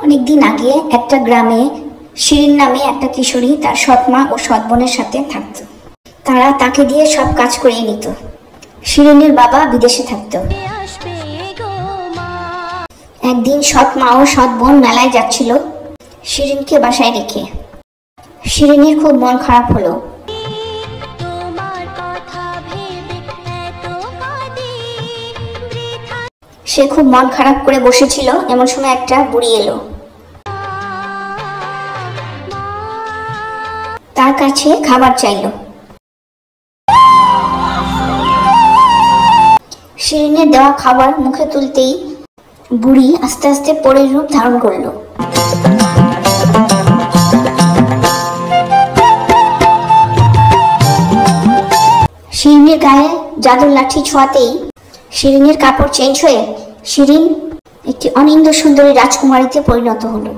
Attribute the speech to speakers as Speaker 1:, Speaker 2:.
Speaker 1: অনেকদিন আগে একটা গ্রামে শিরিন নামে একটা কিশোরী তার সৎ মা ও সৎ বোনের সাথে থাকত। তারা তাকে দিয়ে সব কাজ করিয়ে নিত। শিরিনের বাবা বিদেশে থাকত। একদিন সৎ মা ও সৎ বোন মেলায় যাচ্ছিল শিরিনকে বাসায় রেখে। শিরিনের খুব মন খারাপ হলো। সে খুব মন খারাপ করে বসেছিল, এমন সময় একটা বুড়ি এলো। তার কাছে খাবার চাইল। শিরিনের দেওয়া খাবার মুখে তুলতেই বুড়ি আস্তে আস্তে পরের রূপ ধারণ করলো। শিরিনের গায়ে জাদুর লাঠি ছোঁয়াতেই শিরিনের কাপড় চেঞ্জ হয়ে শিরিন একটি অনিন্দ্য সুন্দরী রাজকুমারীতে পরিণত হলো।